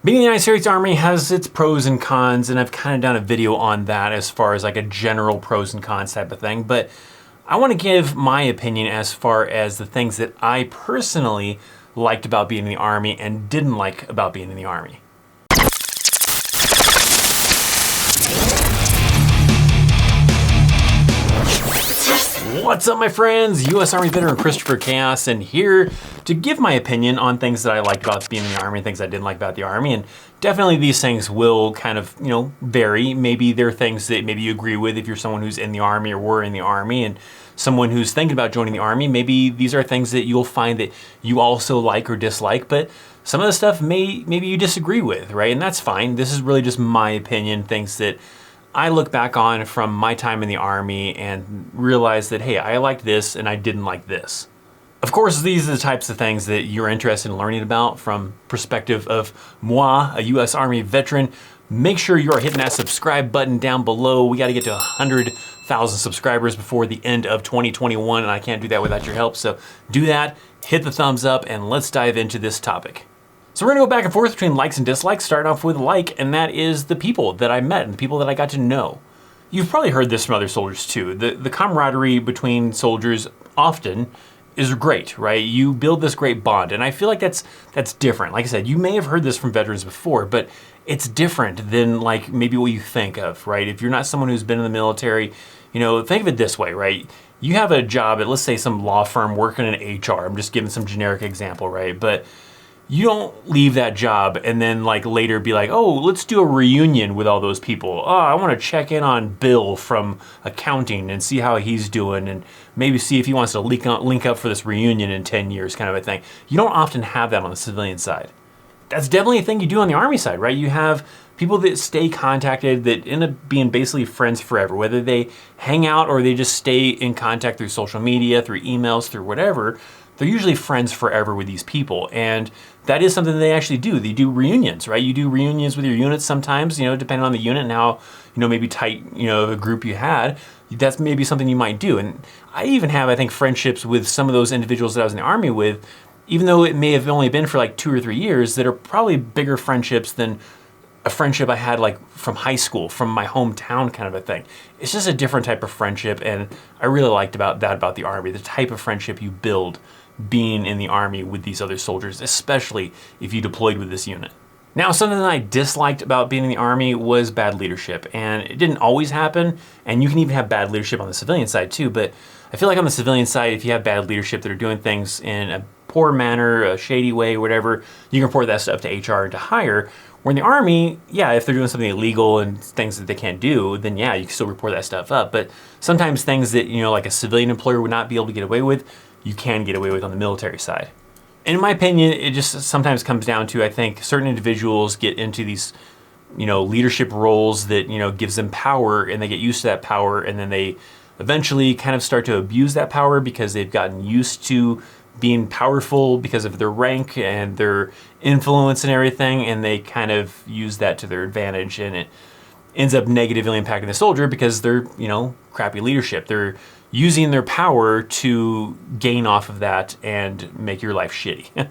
Being in the United States Army has its pros and cons, and I've kind of done a video on that as far as like a general pros and cons type of thing, but I want to give my opinion as far as the things that I personally liked about being in the Army and didn't like about being in the Army. What's up, my friends? U.S. Army veteran Christopher Chaos, and here to give my opinion on things that I liked about being in the Army and things I didn't like about the Army. And definitely these things will kind of, vary. Maybe there are things that maybe you agree with if you're someone who's in the Army or were in the Army, and someone who's thinking about joining the Army. Maybe these are things that you'll find that you also like or dislike, but some of the stuff maybe you disagree with, right? And that's fine. This is really just my opinion, things that I look back on from my time in the Army and realize that, hey, I liked this and I didn't like this. Of course, these are the types of things that you're interested in learning about from perspective of moi, a U.S. Army veteran. Make sure you are hitting that subscribe button down below. We got to get to 100,000 subscribers before the end of 2021, and I can't do that without your help. So do that, hit the thumbs up, and let's dive into this topic. So we're gonna go back and forth between likes and dislikes, starting off with like, and that is the people that I met and the people that I got to know. You've probably heard this from other soldiers too. The camaraderie between soldiers often is great, right? You build this great bond, and I feel like that's different. Like I said, you may have heard this from veterans before, but it's different than like maybe what you think of, right? If you're not someone who's been in the military, think of it this way, right? You have a job at, let's say, some law firm working in HR. I'm just giving some generic example, right? But you don't leave that job and then like later be like, oh, let's do a reunion with all those people. Oh, I want to check in on Bill from accounting and see how he's doing and maybe see if he wants to link up for this reunion in 10 years kind of a thing. You don't often have that on the civilian side. That's definitely a thing you do on the Army side, right? You have people that stay contacted that end up being basically friends forever, whether they hang out or they just stay in contact through social media, through emails, through whatever. They're usually friends forever with these people, and that is something they actually do. They do reunions, right? You do reunions with your units sometimes, depending on the unit and how, maybe tight, a group you had. That's maybe something you might do. And I even have, I think, friendships with some of those individuals that I was in the Army with, even though it may have only been for like 2 or 3 years, that are probably bigger friendships than a friendship I had like from high school, from my hometown kind of a thing. It's just a different type of friendship, and I really liked about the Army, the type of friendship you build being in the Army with these other soldiers, especially if you deployed with this unit. Now, something that I disliked about being in the Army was bad leadership, and it didn't always happen, and you can even have bad leadership on the civilian side too, but I feel like on the civilian side, if you have bad leadership that are doing things in a poor manner, a shady way, whatever, you can report that stuff to HR and to hire. Where in the Army, yeah, if they're doing something illegal and things that they can't do, then yeah, you can still report that stuff up. But sometimes things that, like a civilian employer would not be able to get away with, you can get away with on the military side. And in my opinion, it just sometimes comes down to, I think, certain individuals get into these, leadership roles that, gives them power, and they get used to that power, and then they eventually kind of start to abuse that power because they've gotten used to being powerful because of their rank and their influence and everything, and they kind of use that to their advantage, and it ends up negatively impacting the soldier because they're, crappy leadership. They're using their power to gain off of that and make your life shitty.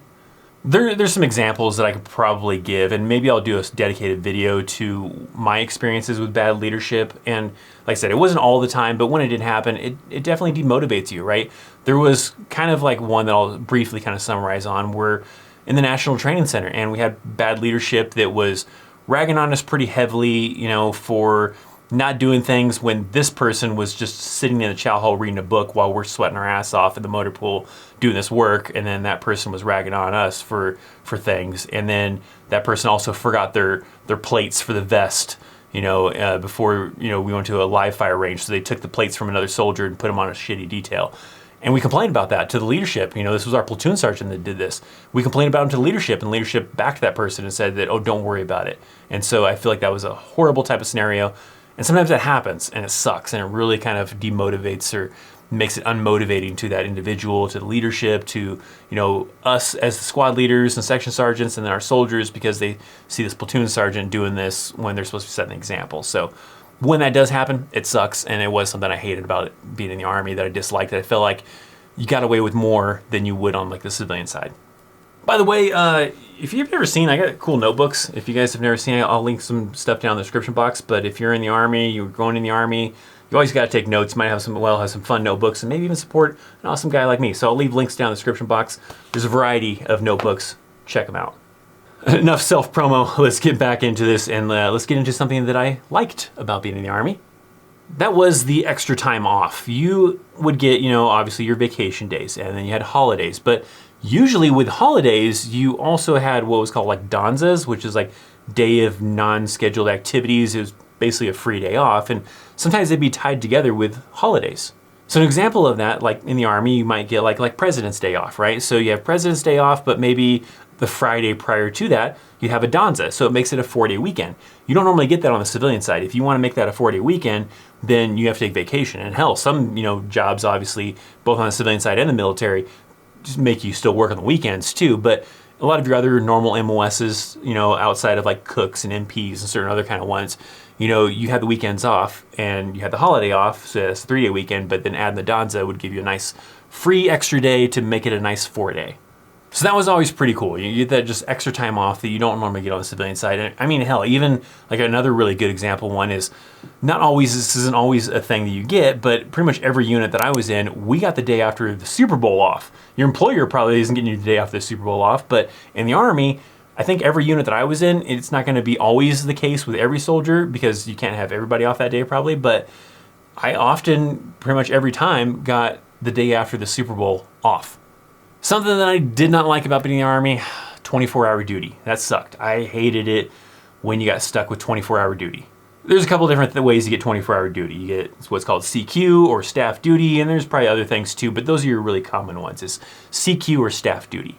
There's some examples that I could probably give, and maybe I'll do a dedicated video to my experiences with bad leadership. And like I said, it wasn't all the time, but when it did happen, it definitely demotivates you, right? There was kind of like one that I'll briefly kind of summarize on. We're in the National Training Center, and we had bad leadership that was ragging on us pretty heavily, for not doing things when this person was just sitting in the chow hall reading a book while we're sweating our ass off in the motor pool doing this work, and then that person was ragging on us for things, and then that person also forgot their plates for the vest, before we went to a live fire range, so they took the plates from another soldier and put them on a shitty detail. And we complained about that to the leadership. This was our platoon sergeant that did this. We complained about him to leadership, and leadership backed that person and said that, oh, don't worry about it. And so I feel like that was a horrible type of scenario. And sometimes that happens, and it sucks, and it really kind of demotivates or makes it unmotivating to that individual, to the leadership, to us as the squad leaders and section sergeants, and then our soldiers, because they see this platoon sergeant doing this when they're supposed to be setting an example. So when that does happen, it sucks, and it was something I hated about it being in the Army, that I disliked, that I felt like you got away with more than you would on like the civilian side. By the way, if you've never seen, I got cool notebooks. If you guys have never seen it, I'll link some stuff down in the description box. But if you're in the Army, you're going in the Army, you always got to take notes. You might have some fun notebooks and maybe even support an awesome guy like me. So I'll leave links down in the description box. There's a variety of notebooks. Check them out. Enough self-promo. Let's get back into this and let's get into something that I liked about being in the Army. That was the extra time off. You would get, obviously your vacation days, and then you had holidays. But usually with holidays, you also had what was called like danzas, which is like day of non-scheduled activities. It was basically a free day off, and sometimes they'd be tied together with holidays. So an example of that, like in the Army, you might get like President's Day off, right? So you have President's Day off, but maybe the Friday prior to that, you have a danza, so it makes it a 4-day weekend. You don't normally get that on the civilian side. If you want to make that a 4-day weekend, then you have to take vacation. And hell, some jobs, obviously, both on the civilian side and the military, just make you still work on the weekends too. But a lot of your other normal MOSs, outside of like cooks and MPs and certain other kind of ones, you had the weekends off and you had the holiday off, so it's a 3-day weekend, but then adding the danza would give you a nice free extra day to make it a nice 4-day. So that was always pretty cool. You get that just extra time off that you don't normally get on the civilian side. And I mean, hell, even like another really good example one is this isn't always a thing that you get, but pretty much every unit that I was in, we got the day after the Super Bowl off. Your employer probably isn't getting you the day after the Super Bowl off, but in the Army, I think every unit that I was in, it's not going to be always the case with every soldier because you can't have everybody off that day probably, but I often, pretty much every time, got the day after the Super Bowl off. Something that I did not like about being in the Army, 24-hour duty. That sucked. I hated it when you got stuck with 24-hour duty. There's a couple different ways to get 24-hour duty. You get what's called CQ or staff duty, and there's probably other things too, but those are your really common ones, is CQ or staff duty.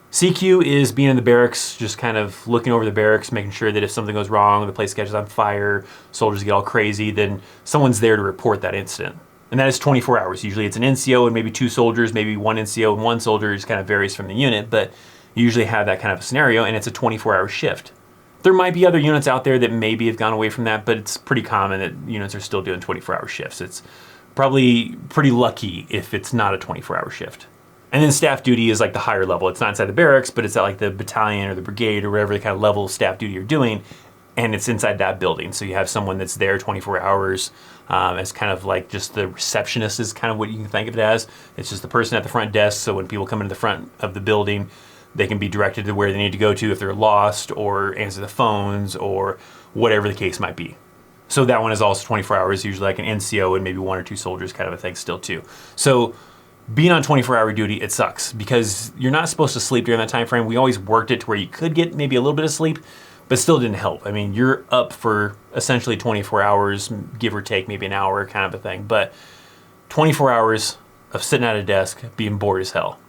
CQ is being in the barracks, just kind of looking over the barracks, making sure that if something goes wrong, the place catches on fire, soldiers get all crazy, then someone's there to report that incident. And that is 24 hours. Usually it's an NCO and maybe 2 soldiers, maybe 1 NCO and 1 soldier. It just kind of varies from the unit, but you usually have that kind of a scenario, and it's a 24-hour shift. There might be other units out there that maybe have gone away from that, but it's pretty common that units are still doing 24-hour shifts. It's probably pretty lucky if it's not a 24-hour shift. And then staff duty is like the higher level. It's not inside the barracks, but it's at like the battalion or the brigade or whatever the kind of level of staff duty you're doing, and it's inside that building. So you have someone that's there 24 hours as kind of like just the receptionist is kind of what you can think of it as. It's just the person at the front desk, so when people come into the front of the building, they can be directed to where they need to go to if they're lost, or answer the phones, or whatever the case might be. So that one is also 24 hours, usually like an NCO and maybe 1 or 2 soldiers kind of a thing still too. So being on 24-hour duty, it sucks because you're not supposed to sleep during that time frame. We always worked it to where you could get maybe a little bit of sleep, but still didn't help. I mean, you're up for essentially 24 hours, give or take maybe an hour kind of a thing, but 24 hours of sitting at a desk being bored as hell.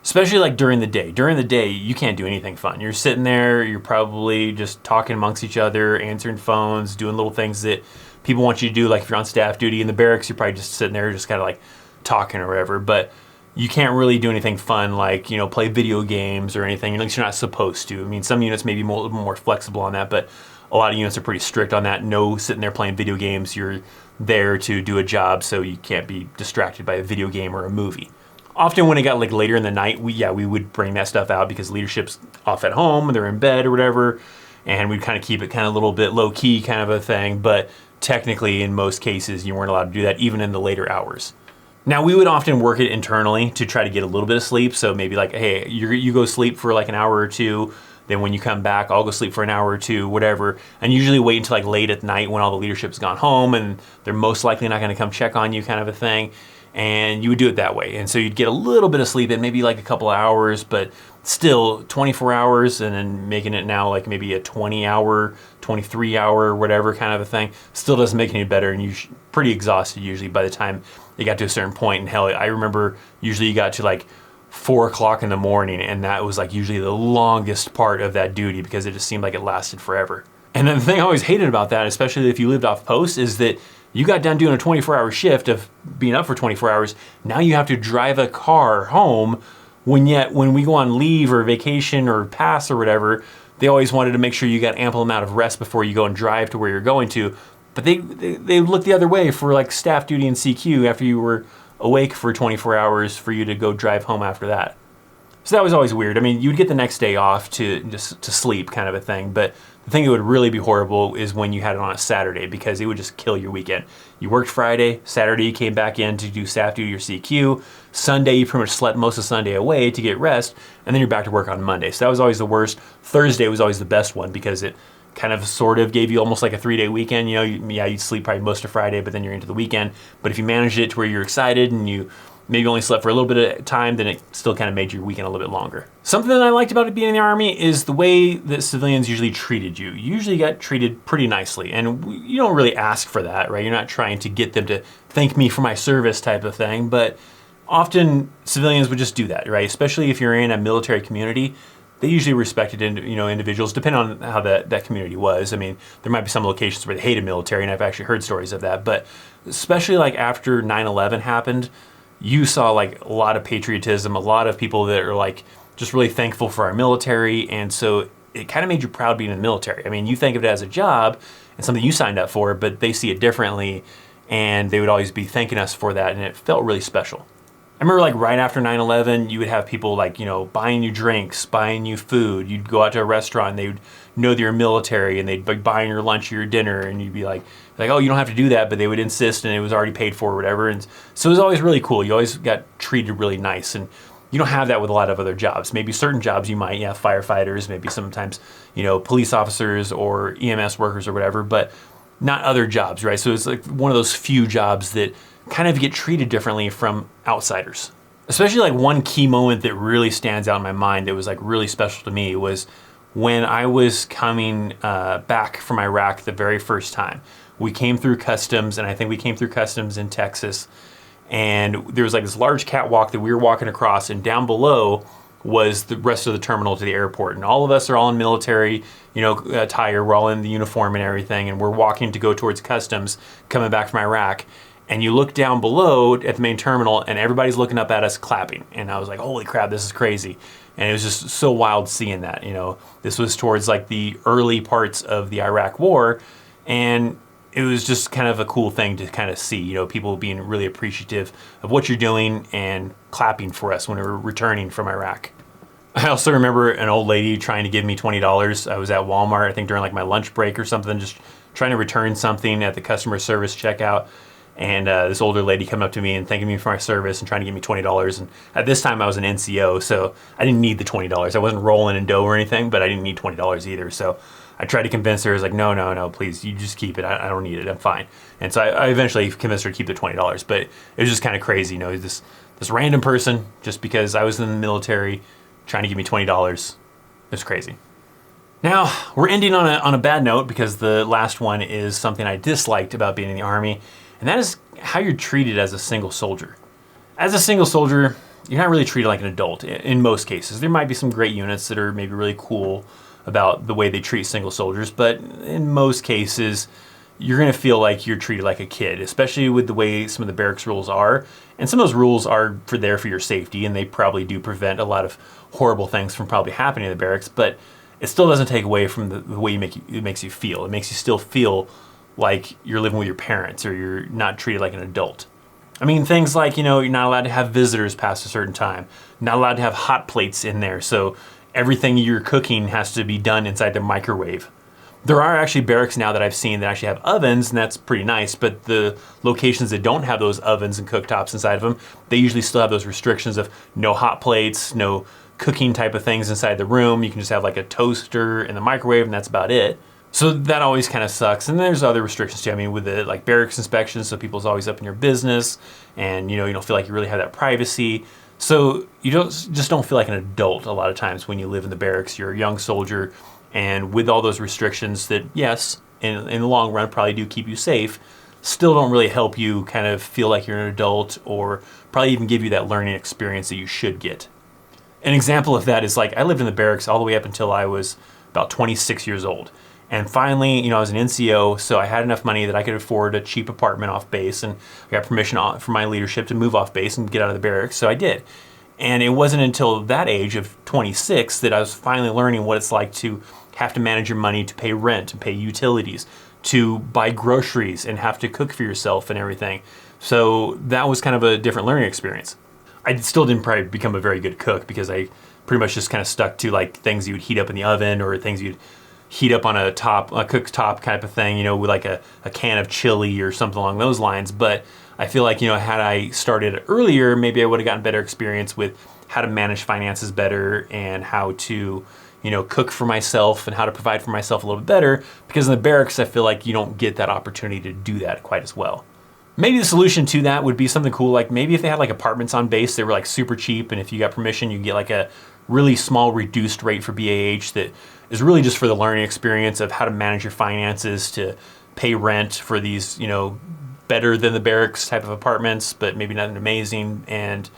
Especially like during the day. During the day, you can't do anything fun. You're sitting there, you're probably just talking amongst each other, answering phones, doing little things that people want you to do. Like if you're on staff duty in the barracks, you're probably just sitting there just kind of like talking or whatever. But you can't really do anything fun like, play video games or anything. At least you're not supposed to. I mean, some units may be a little more flexible on that, but a lot of units are pretty strict on that. No sitting there playing video games. You're there to do a job, so you can't be distracted by a video game or a movie. Often when it got like later in the night, we would bring that stuff out because leadership's off at home, they're in bed or whatever, and we'd kind of keep it kind of a little bit low key kind of a thing, but technically in most cases you weren't allowed to do that even in the later hours. Now we would often work it internally to try to get a little bit of sleep, so maybe like, hey, you go sleep for like an hour or two, then when you come back, I'll go sleep for an hour or two, whatever, and usually wait until like late at night when all the leadership's gone home and they're most likely not gonna come check on you kind of a thing. And you would do it that way. And so you'd get a little bit of sleep in maybe like a couple of hours, but still 24 hours and then making it now like maybe a 20-hour, 23-hour, whatever kind of a thing, still doesn't make it any better, and you're pretty exhausted usually by the time you got to a certain point. And hell, I remember usually you got to like 4 o'clock in the morning, and that was like usually the longest part of that duty because it just seemed like it lasted forever. And the thing I always hated about that, especially if you lived off post, is that you got done doing a 24-hour shift of being up for 24 hours. Now you have to drive a car home, when we go on leave or vacation or pass or whatever, they always wanted to make sure you got ample amount of rest before you go and drive to where you're going to. But they look the other way for like staff duty and CQ after you were awake for 24 hours for you to go drive home after that. So that was always weird. I mean, you'd get the next day off to just to sleep kind of a thing, but the thing that would really be horrible is when you had it on a Saturday, because it would just kill your weekend. You worked Friday, Saturday you came back in to do staff duty or CQ, Sunday you pretty much slept most of Sunday away to get rest, and then you're back to work on Monday. So that was always the worst. Thursday was always the best one because it kind of sort of gave you almost like a 3-day weekend. You'd sleep probably most of Friday, but then you're into the weekend. But if you managed it to where you're excited and you maybe only slept for a little bit of time, then it still kind of made your weekend a little bit longer. Something that I liked about it being in the Army is the way that civilians usually treated you. You usually got treated pretty nicely, and you don't really ask for that, right? You're not trying to get them to thank me for my service type of thing, but often civilians would just do that, right? Especially if you're in a military community, they usually respected individuals, depending on how that community was. I mean, there might be some locations where they hated military, and I've actually heard stories of that, but especially like after 9/11 happened, you saw like a lot of patriotism, a lot of people that are like just really thankful for our military, and so it kind of made you proud being in the military. I mean, you think of it as a job and something you signed up for, but they see it differently, and they would always be thanking us for that, and it felt really special. I remember like right after 9/11, you would have people like, buying you drinks, buying you food. You'd go out to a restaurant and they would know that you're military and they'd be buying your lunch or your dinner, and you'd be like, oh, you don't have to do that, but they would insist and it was already paid for or whatever. And so it was always really cool. You always got treated really nice, and you don't have that with a lot of other jobs. Maybe certain jobs you might, firefighters, maybe sometimes, police officers or EMS workers or whatever, but not other jobs, right? So it's like one of those few jobs that kind of get treated differently from outsiders. Especially like one key moment that really stands out in my mind that was like really special to me was when I was coming back from Iraq the very first time. We came through customs, and I think we came through customs in Texas, and there was like this large catwalk that we were walking across, and down below was the rest of the terminal to the airport. And all of us are all in military, attire, we're all in the uniform and everything, and we're walking to go towards customs coming back from Iraq. And you look down below at the main terminal and everybody's looking up at us clapping. And I was like, holy crap, this is crazy. And it was just so wild seeing that, This was towards like the early parts of the Iraq war. And it was just kind of a cool thing to kind of see, people being really appreciative of what you're doing and clapping for us when we were returning from Iraq. I also remember an old lady trying to give me $20. I was at Walmart, I think during like my lunch break or something, just trying to return something at the customer service checkout. And this older lady come up to me and thanking me for my service and trying to give me $20. And at this time I was an NCO, so I didn't need the $20. I wasn't rolling in dough or anything, but I didn't need $20 either. So I tried to convince her. I was like, no, please, you just keep it. I don't need it. I'm fine. And so I eventually convinced her to keep the $20. But it was just kind of crazy, this random person, just because I was in the military, trying to give me $20. It was crazy. Now, we're ending on a bad note because the last one is something I disliked about being in the Army. And that is how you're treated as a single soldier. As a single soldier, you're not really treated like an adult in most cases. There might be some great units that are maybe really cool about the way they treat single soldiers, but in most cases, you're gonna feel like you're treated like a kid, especially with the way some of the barracks rules are. And some of those rules are there for your safety, and they probably do prevent a lot of horrible things from probably happening in the barracks, but it still doesn't take away from the way it makes you feel. It makes you still feel like you're living with your parents, or you're not treated like an adult. I mean, things like, you're not allowed to have visitors past a certain time, not allowed to have hot plates in there, so everything you're cooking has to be done inside the microwave. There are actually barracks now that I've seen that actually have ovens, and that's pretty nice, but the locations that don't have those ovens and cooktops inside of them, they usually still have those restrictions of no hot plates, no cooking type of things inside the room. You can just have like a toaster in the microwave, and that's about it. So that always kind of sucks. And there's other restrictions too. I mean, with the like barracks inspections, so people's always up in your business, and you don't feel like you really have that privacy. So you just don't feel like an adult a lot of times when you live in the barracks. You're a young soldier, and with all those restrictions that, yes, in the long run probably do keep you safe, still don't really help you kind of feel like you're an adult, or probably even give you that learning experience that you should get. An example of that is like I lived in the barracks all the way up until I was about 26 years old. And finally, I was an NCO, so I had enough money that I could afford a cheap apartment off base, and I got permission from my leadership to move off base and get out of the barracks, so I did. And it wasn't until that age of 26 that I was finally learning what it's like to have to manage your money to pay rent and pay utilities, to buy groceries and have to cook for yourself and everything. So that was kind of a different learning experience. I still didn't probably become a very good cook because I pretty much just kind of stuck to like things you would heat up in the oven or things you'd heat up on a cooktop type of thing, with like a can of chili or something along those lines. But I feel like, had I started earlier, maybe I would have gotten better experience with how to manage finances better and how to, cook for myself and how to provide for myself a little bit better, because in the barracks, I feel like you don't get that opportunity to do that quite as well. Maybe the solution to that would be something cool, like maybe if they had like apartments on base, they were like super cheap, and if you got permission, you get like a really small reduced rate for BAH that is really just for the learning experience of how to manage your finances, to pay rent for these, better than the barracks type of apartments, but maybe not amazing, and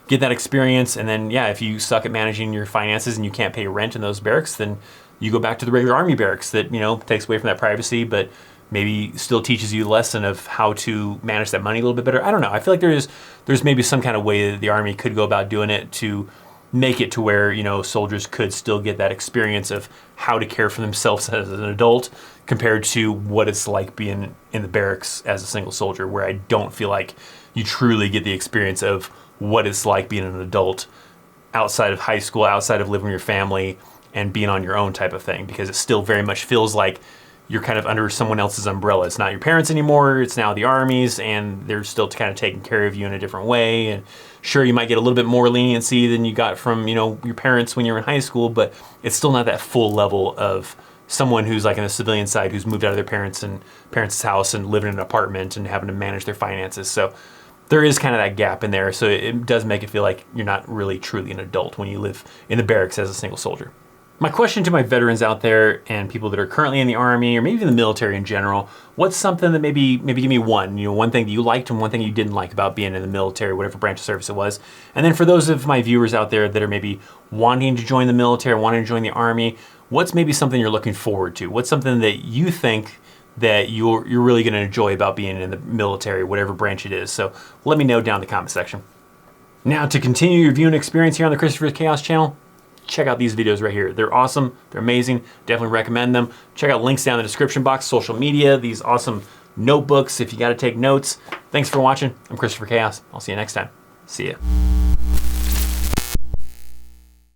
get that experience. And then, if you suck at managing your finances and you can't pay rent in those barracks, then you go back to the regular Army barracks that, takes away from that privacy, but maybe still teaches you the lesson of how to manage that money a little bit better. I don't know. I feel like there's maybe some kind of way that the Army could go about doing it to make it to where, soldiers could still get that experience of how to care for themselves as an adult compared to what it's like being in the barracks as a single soldier, where I don't feel like you truly get the experience of what it's like being an adult outside of high school, outside of living with your family and being on your own type of thing, because it still very much feels like you're kind of under someone else's umbrella. It's not your parents anymore, it's now the Army's, and they're still kind of taking care of you in a different way. And sure, you might get a little bit more leniency than you got from, your parents when you were in high school, but it's still not that full level of someone who's like in the civilian side, who's moved out of their parents' house and living in an apartment and having to manage their finances. So there is kind of that gap in there. So it does make it feel like you're not really truly an adult when you live in the barracks as a single soldier. My question to my veterans out there and people that are currently in the Army or maybe even the military in general, what's something that maybe give me one thing that you liked and one thing you didn't like about being in the military, whatever branch of service it was. And then for those of my viewers out there that are maybe wanting to join the military, wanting to join the Army, what's maybe something you're looking forward to? What's something that you think that you're really going to enjoy about being in the military, whatever branch it is? So let me know down in the comment section. Now, to continue your viewing experience here on the Christopher's Chaos channel, check out these videos right here. They're awesome, they're amazing, definitely recommend them. Check out links down in the description box, social media, these awesome notebooks if you gotta take notes. Thanks for watching. I'm Christopher Chaos. I'll see you next time. See ya.